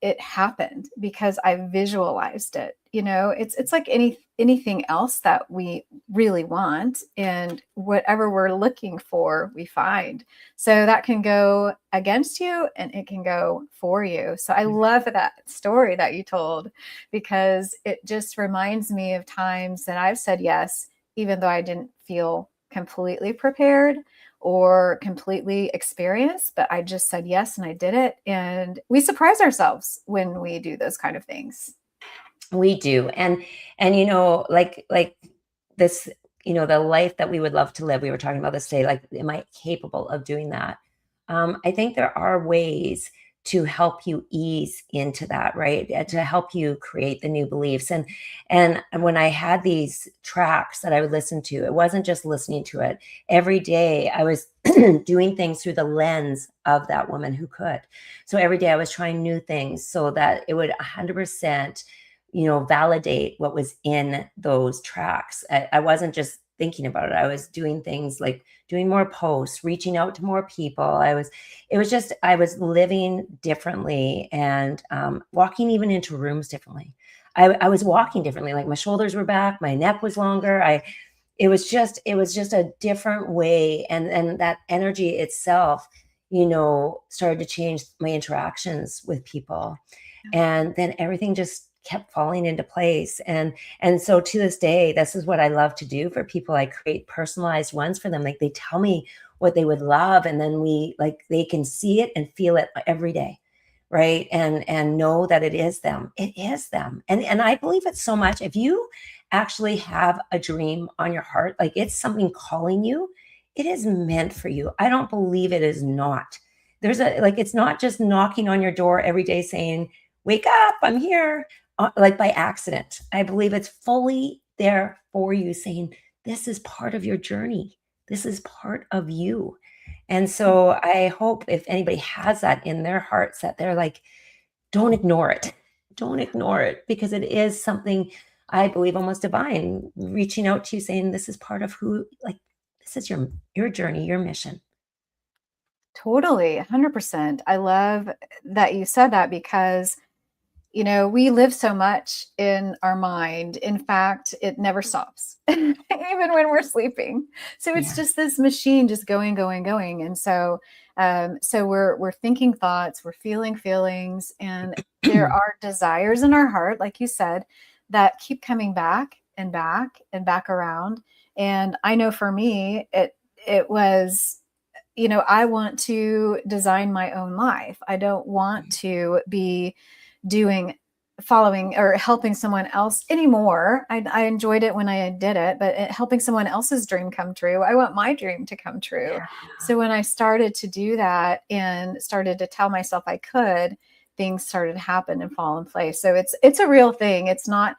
it happened because I visualized it. It's like anything else that we really want, and whatever we're looking for, we find. So that can go against you and it can go for you. So I love that story that you told, because it just reminds me of times that I've said yes, even though I didn't feel completely prepared or completely experienced, but I just said yes and I did it. And we surprise ourselves when we do those kind of things. We do. And like this, the life that we would love to live. We were talking about this today. Like, am I capable of doing that? I think there are ways to help you ease into that, right? To help you create the new beliefs. And when I had these tracks that I would listen to, it wasn't just listening to it. Every day I was doing things through the lens of that woman who could. So every day I was trying new things so that it would 100% validate what was in those tracks. I wasn't just thinking about it. I was doing things like doing more posts, reaching out to more people. I was living differently, and walking even into rooms differently. I was walking differently. Like, my shoulders were back, my neck was longer. It was just a different way. And that energy itself, started to change my interactions with people. And then everything just kept falling into place. And so to this day, this is what I love to do for people. I create personalized ones for them. Like, they tell me what they would love, and then they can see it and feel it every day, right? And know that it is them. It is them. And I believe it so much. If you actually have a dream on your heart, like it's something calling you, it is meant for you. I don't believe it is not. It's not just knocking on your door every day saying, wake up, I'm here, like by accident. I believe it's fully there for you, saying, this is part of your journey. This is part of you. And so I hope if anybody has that in their hearts, that they're like, don't ignore it. Don't ignore it, because it is something I believe almost divine, reaching out to you saying, this is part of this is your journey, your mission. Totally, 100%. I love that you said that, because we live so much in our mind. In fact, it never stops, even when we're sleeping. So it's Yeah. just this machine just going, going, going. And so we're thinking thoughts, we're feeling feelings, and there are desires in our heart, like you said, that keep coming back and back and back around. And I know for me, it was, I want to design my own life. I don't want to be doing following or helping someone else anymore. I enjoyed it when I did it, but helping someone else's dream come true, I want my dream to come true. Yeah. So when I started to do that and started to tell myself I could, things started to happen and fall in place. So it's a real thing. It's not.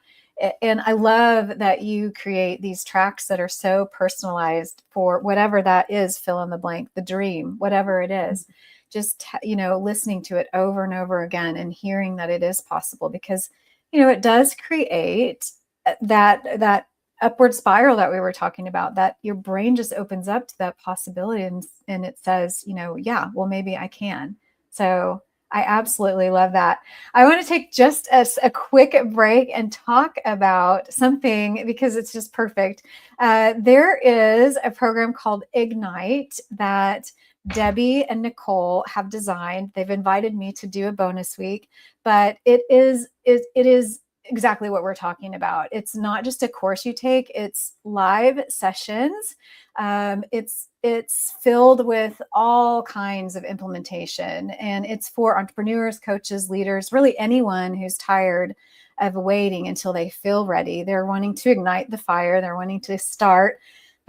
And I love that you create these tracks that are so personalized for whatever that is, fill in the blank, the dream, whatever it is. Just, listening to it over and over again and hearing that it is possible, because, it does create that upward spiral that we were talking about, that your brain just opens up to that possibility, and it says, yeah, well, maybe I can. So I absolutely love that. I want to take just a quick break and talk about something, because it's just perfect. There is a program called Ignite that Debbie and Nicole have designed. They've invited me to do a bonus week, but it is exactly what we're talking about. It's not just a course you take, it's live sessions. It's filled with all kinds of implementation, and it's for entrepreneurs, coaches, leaders, really anyone who's tired of waiting until they feel ready. They're wanting to ignite the fire, they're wanting to start,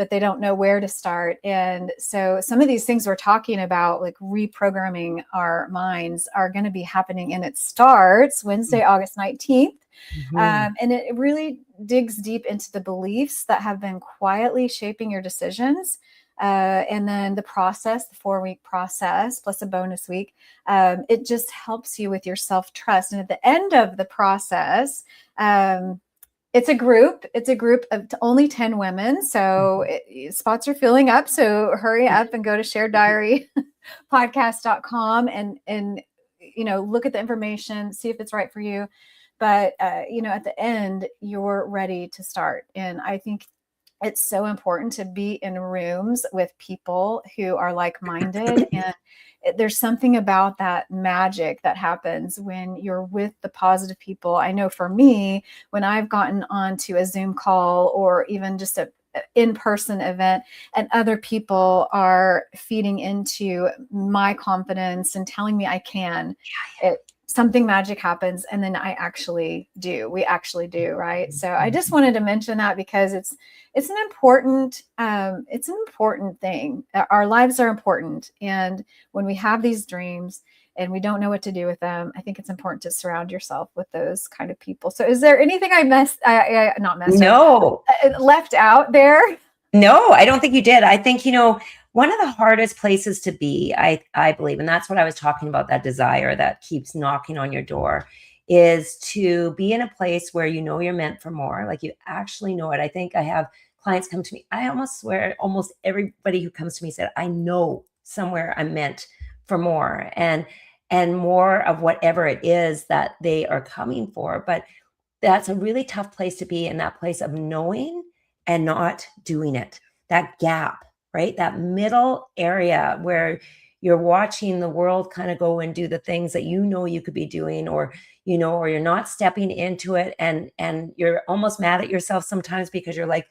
but they don't know where to start. And so some of these things we're talking about, like reprogramming our minds, are going to be happening, and it starts Wednesday, August 19th. Mhm. And it really digs deep into the beliefs that have been quietly shaping your decisions. And then the process, the 4-week process, plus a bonus week, it just helps you with your self-trust. And at the end of the process, it's a group. It's a group of only 10 women. So spots are filling up. So hurry up and go to shareddiarypodcast.com and look at the information, see if it's right for you. But at the end, you're ready to start. And I think it's so important to be in rooms with people who are like-minded. And there's something about that magic that happens when you're with the positive people. I know for me, when I've gotten onto a Zoom call or even just a in-person event, and other people are feeding into my confidence and telling me I can, something magic happens. And then we actually do, right? So I just wanted to mention that because it's an important thing. Our lives are important, and when we have these dreams and we don't know what to do with them, I think it's important to surround yourself with those kind of people. So is there anything I No. left out there? No, I don't think you did. I think, one of the hardest places to be, I believe, and that's what I was talking about, that desire that keeps knocking on your door, is to be in a place where you know you're meant for more, like you actually know it. I think I have clients come to me. I almost swear almost everybody who comes to me said, I know somewhere I'm meant for more and more of whatever it is that they are coming for. But that's a really tough place to be, in that place of knowing and not doing it. That gap, right? That middle area where you're watching the world kind of go and do the things that you could be doing, or you're not stepping into it, and you're almost mad at yourself sometimes because you're like,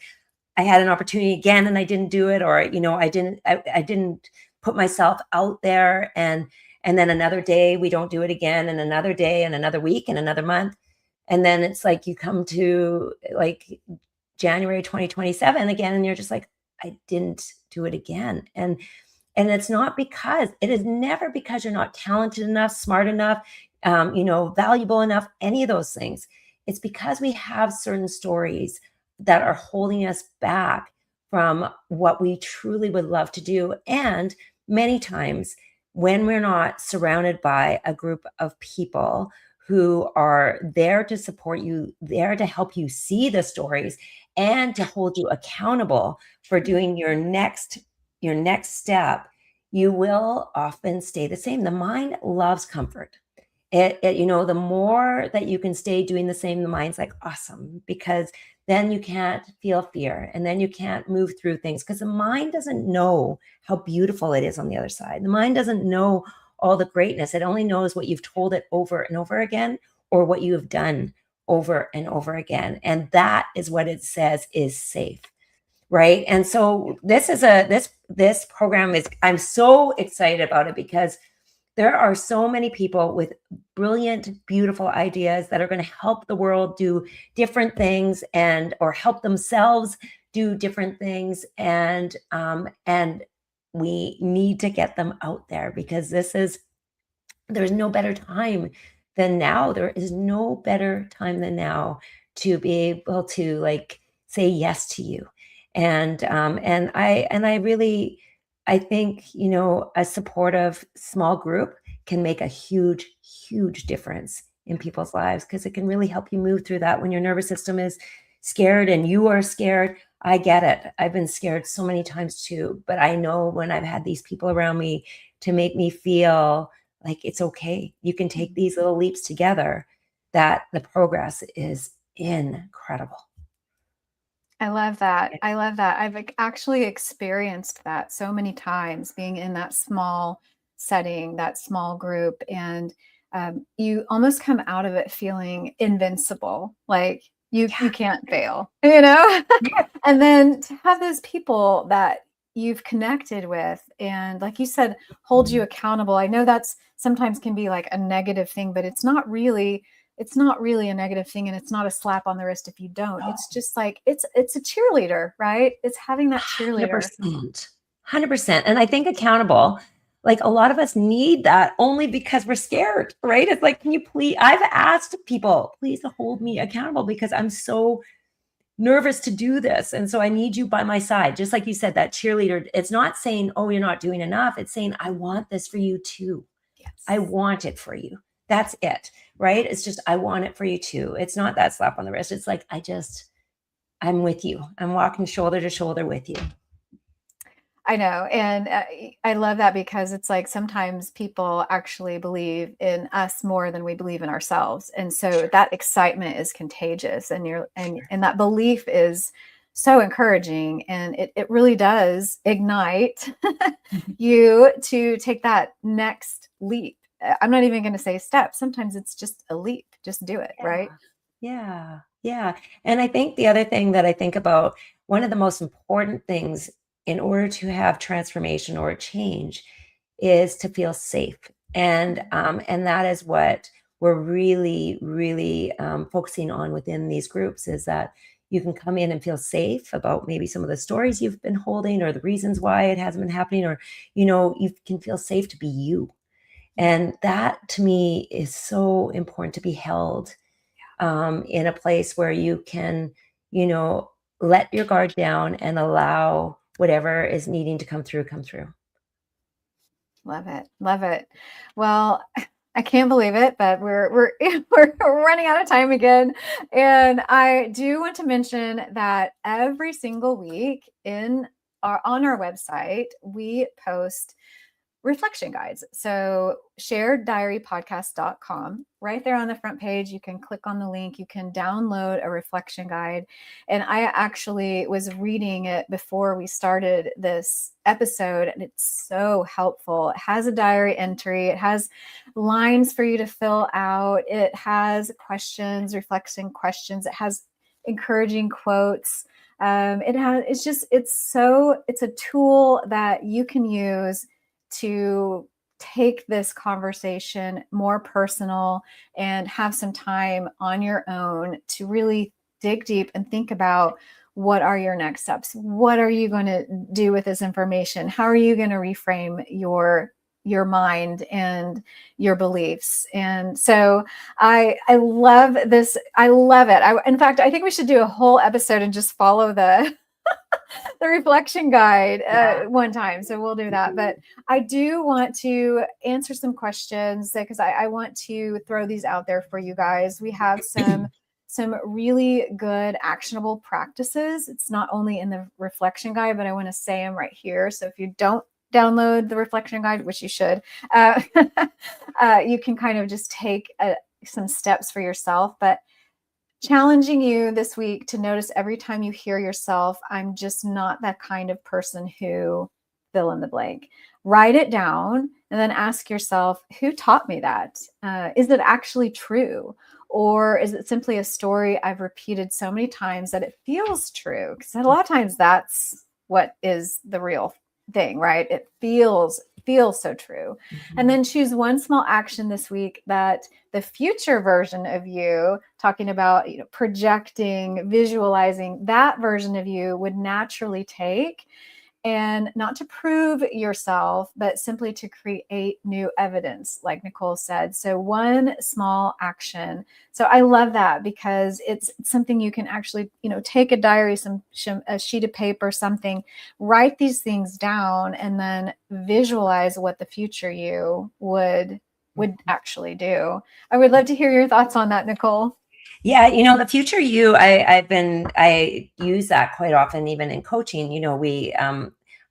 I had an opportunity again and I didn't do it, or I didn't put myself out there, and then another day we don't do it again, and another day and another week and another month. And then it's like you come to like January 2027 again, and you're just like, I didn't do it again. And it's not because, it is never because you're not talented enough, smart enough, valuable enough, any of those things. It's because we have certain stories that are holding us back from what we truly would love to do. And many times when we're not surrounded by a group of people who are there to support you, there to help you see the stories and to hold you accountable for doing your next step, you will often stay the same. The mind loves comfort. The more that you can stay doing the same, the mind's like, awesome, because then you can't feel fear, and then you can't move through things, because the mind doesn't know how beautiful it is on the other side. The mind doesn't know all the greatness. It only knows what you've told it over and over again, or what you have done over and over again. And that is what it says is safe. Right. And so this program is, I'm so excited about it, because there are so many people with brilliant, beautiful ideas that are going to help the world do different things, or help themselves do different things. And we need to get them out there, because there's no better time than now. There is no better time than now to be able to say yes to you. And I think, a supportive small group can make a huge, huge difference in people's lives, because it can really help you move through that when your nervous system is scared and you are scared. I get it. I've been scared so many times too, but I know when I've had these people around me to make me feel like it's okay, you can take these little leaps together, that the progress is incredible. I love that. I love that. I've actually experienced that so many times, being in that small setting, that small group, and you almost come out of it feeling invincible, like you can't fail, And then to have those people that you've connected with, and like you said, hold you accountable. I know that's sometimes can be like a negative thing, but it's not really. it's not really a negative thing, and it's not a slap on the wrist if you don't. It's just like it's a cheerleader, right? It's having that cheerleader. 100%. And I think accountable, like a lot of us need that only because we're scared, right? It's like, can you please, I've asked people, please hold me accountable because I'm so nervous to do this. And so I need you by my side. Just like you said, that cheerleader, it's not saying, oh, you're not doing enough. It's saying, I want this for you too. Yes. I want it for you. That's it, right? It's just, I want it for you too. It's not that slap on the wrist. It's like, I'm with you. I'm walking shoulder to shoulder with you. I know. And I love that because it's like sometimes people actually believe in us more than we believe in ourselves. And so that excitement is contagious, and and that belief is so encouraging, and it really does ignite you to take that next leap. I'm not even going to say step. Sometimes it's just a leap. Just do it. Yeah. Right. Yeah. Yeah. And I think the other thing that I think about, one of the most important things in order to have transformation or change is to feel safe. And that is what we're really, really focusing on within these groups, is that you can come in and feel safe about maybe some of the stories you've been holding or the reasons why it hasn't been happening, or, you can feel safe to be you. And that to me is so important, to be held in a place where you can, let your guard down and allow whatever is needing to come through. Love it. Love it. Well, I can't believe it, but we're we're running out of time again. And I do want to mention that every single week on our website, we post reflection guides. So shareddiarypodcast.com, right there on the front page, you can click on the link, you can download a reflection guide. And I actually was reading it before we started this episode, and it's so helpful. It has a diary entry, it has lines for you to fill out, it has questions, reflection questions, it has encouraging quotes. It's a tool that you can use to take this conversation more personal and have some time on your own to really dig deep and think about, what are your next steps? What are you going to do with this information? How are you going to reframe your mind and your beliefs? And so I love this. I love it. In fact, I think we should do a whole episode and just follow the reflection guide one time. So we'll do that. But I do want to answer some questions because I want to throw these out there for you guys. We have some really good actionable practices. It's not only in the reflection guide, but I want to say them right here. So if you don't download the reflection guide, which you should, you can kind of just take some steps for yourself. But challenging you this week to notice every time you hear yourself, I'm just not that kind of person who, fill in the blank. Write it down and then ask yourself, who taught me that? Is it actually true? Or is it simply a story I've repeated so many times that it feels true? Because a lot of times that's what is the real thing, right? It feels so true. And then choose one small action this week that the future version of you, talking about, projecting, visualizing, that version of you would naturally take, and not to prove yourself, but simply to create new evidence, like Nicole said. So one small action. So I love that because it's something you can actually, take a diary, a sheet of paper, something, write these things down, and then visualize what the future you would actually do. I would love to hear your thoughts on that, Nicole. Yeah, the future you, I use that quite often, even in coaching. We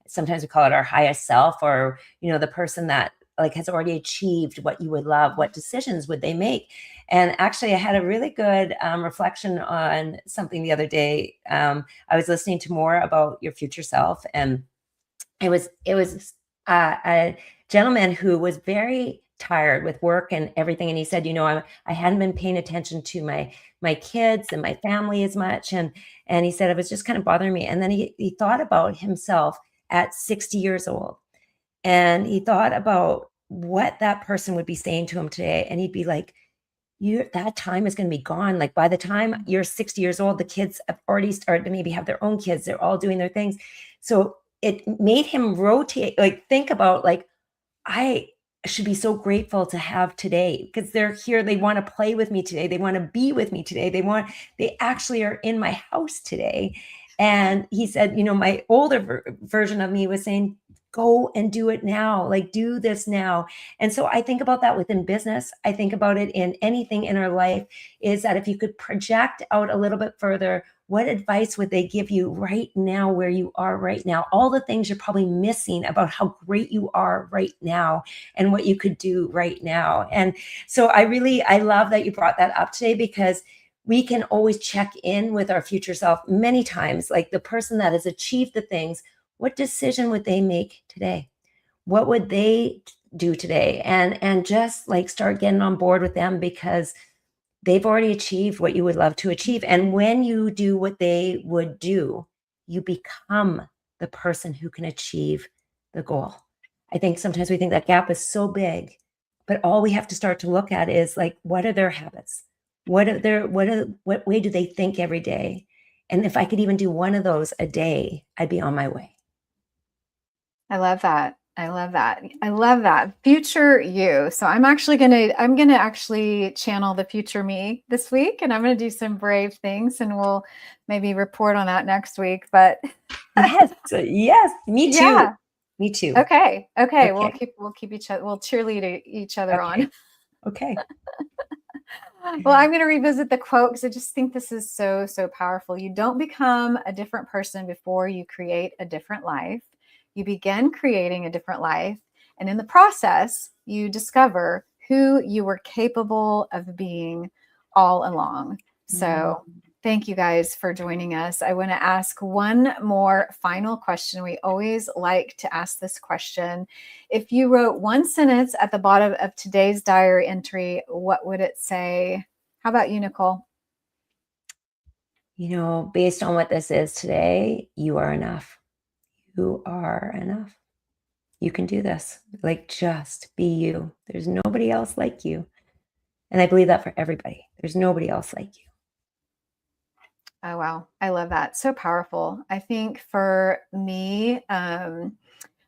sometimes we call it our highest self, or the person that like has already achieved what you would love. What decisions would they make? And actually, I had a really good reflection on something the other day. I was listening to more about your future self, and it was a gentleman who was very tired with work and everything, and he said, I hadn't been paying attention to my kids and my family as much, and he said it was just kind of bothering me. And then he thought about himself at 60 years old, and he thought about what that person would be saying to him today, and he'd be like, that time is going to be gone. Like by the time you're 60 years old, the kids have already started to maybe have their own kids. They're all doing their things. So it made him rotate, like think about like, I should be so grateful to have today because they're here. They want to play with me today. They want to be with me today. They actually are in my house today. And he said, my older version of me was saying, go and do it now. Like do this now. And so I think about that within business. I think about it in anything in our life, is that if you could project out a little bit further, what advice would they give you right now, where you are right now? All the things you're probably missing about how great you are right now and what you could do right now. And so I love that you brought that up today, because we can always check in with our future self many times. Like the person that has achieved the things, what decision would they make today? What would they do today? And just like start getting on board with them, because they've already achieved what you would love to achieve. And when you do what they would do, you become the person who can achieve the goal. I think sometimes we think that gap is so big, but all we have to start to look at is like, what are their habits? What way do they think every day? And if I could even do one of those a day, I'd be on my way. I love that. I love that. I love that. Future you. So I'm gonna actually channel the future me this week, and I'm gonna do some brave things, and we'll maybe report on that next week. But yes, me too. Yeah. Me too. Okay. We'll keep we'll cheerlead each other on. Okay. Well, I'm going to revisit the quote because I just think this is so, so powerful. You don't become a different person before you create a different life. You begin creating a different life. And in the process, you discover who you were capable of being all along. So thank you guys for joining us. I want to ask one more final question. We always like to ask this question. If you wrote one sentence at the bottom of today's diary entry, what would it say? How about you, Nicole? Based on what this is today, you are enough. You are enough. You can do this. Like, just be you. There's nobody else like you. And I believe that for everybody. There's nobody else like you. Oh, wow. I love that. So powerful. I think for me,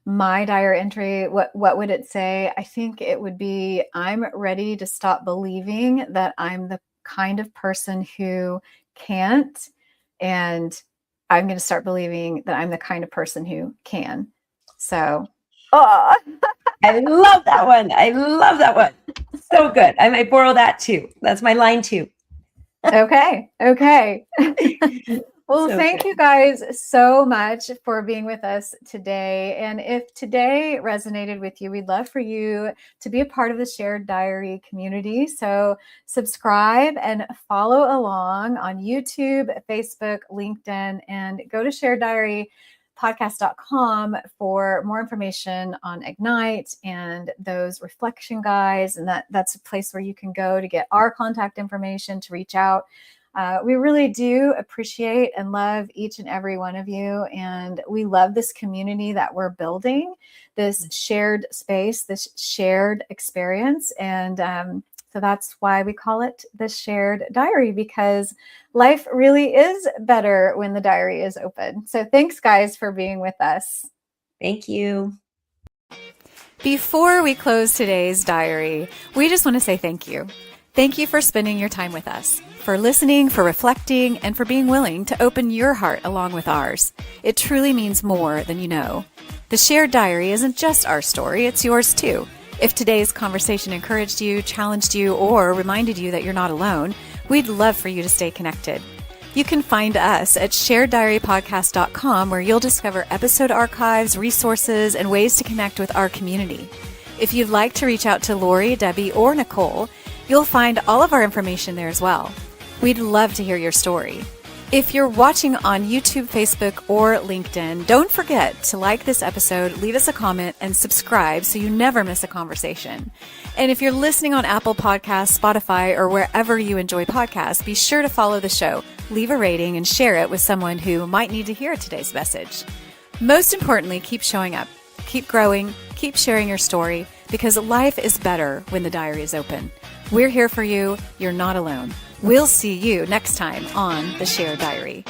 my diary entry, what would it say? I think it would be, I'm ready to stop believing that I'm the kind of person who can't, and I'm going to start believing that I'm the kind of person who can. So, I love that one. I love that one. So good. I might borrow that too. That's my line too. Okay. Well, thank you guys so much for being with us today. And if today resonated with you, we'd love for you to be a part of the Shared Diary community. So subscribe and follow along on YouTube, Facebook, LinkedIn, and go to shareddiarypodcast.com for more information on Ignite and those reflection guides. And that's a place where you can go to get our contact information to reach out. We really do appreciate and love each and every one of you. And we love this community that we're building, this shared space, this shared experience. And so that's why we call it the Shared Diary, because life really is better when the diary is open. So thanks, guys, for being with us. Thank you. Before we close today's diary, we just want to say thank you. Thank you for spending your time with us, for listening, for reflecting, and for being willing to open your heart along with ours. It truly means more than you know. The Shared Diary isn't just our story, it's yours too. If today's conversation encouraged you, challenged you, or reminded you that you're not alone, we'd love for you to stay connected. You can find us at shareddiarypodcast.com, where you'll discover episode archives, resources, and ways to connect with our community. If you'd like to reach out to Lori, Debbie, or Nicole, you'll find all of our information there as well. We'd love to hear your story. If you're watching on YouTube, Facebook, or LinkedIn, don't forget to like this episode, leave us a comment, and subscribe so you never miss a conversation. And if you're listening on Apple Podcasts, Spotify, or wherever you enjoy podcasts, be sure to follow the show, leave a rating, and share it with someone who might need to hear today's message. Most importantly, keep showing up, keep growing, keep sharing your story, because life is better when the diary is open. We're here for you. You're not alone. We'll see you next time on the Share Diary.